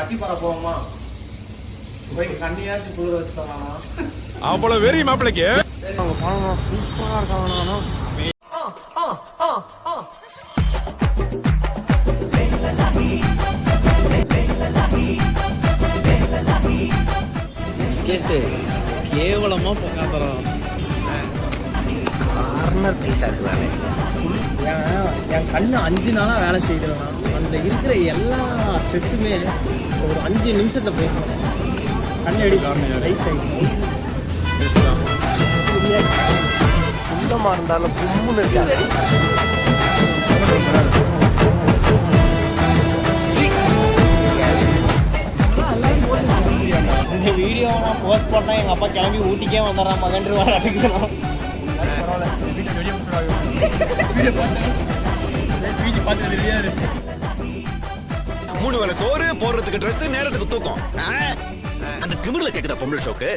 கட்டி பற போவோமா? போய் கண்ணியாச்சும் குளிர வச்சுட்டானா? அவ்வளவு வெறி மாப்பிளைக்கு. அவங்க பணம் சூப்பரா இருக்காங்க. கேவலமா போக்காந்துறான். கார்னர் பைசா இருக்குதானே. என் கண்ணு 5 நாளா வேலை செய்யறேன்னா அந்த இருக்கிற எல்லா ஸ்ட்ரெஸ்ஸுமே ஒரு 5 நிமிஷத்துல போயிடும். கண்ணு அடி ரைட் சுத்தமா இருந்தாலும் கும்முன்னு இருக்காது. இந்த வீடியோ நான் போஸ்ட் பண்ணா எங்க அப்பா கிளம்பி ஊட்டிக்கே வந்துடுறான் மகன்று வராதுக்கிறோம். மூணு வேளை சோறு போடுறதுக்கு ட்ரெஸ் நேரத்துக்கு தூக்கம் அந்த திமிர்ல கேக்குதா பொம்பளை ஷோக்கு.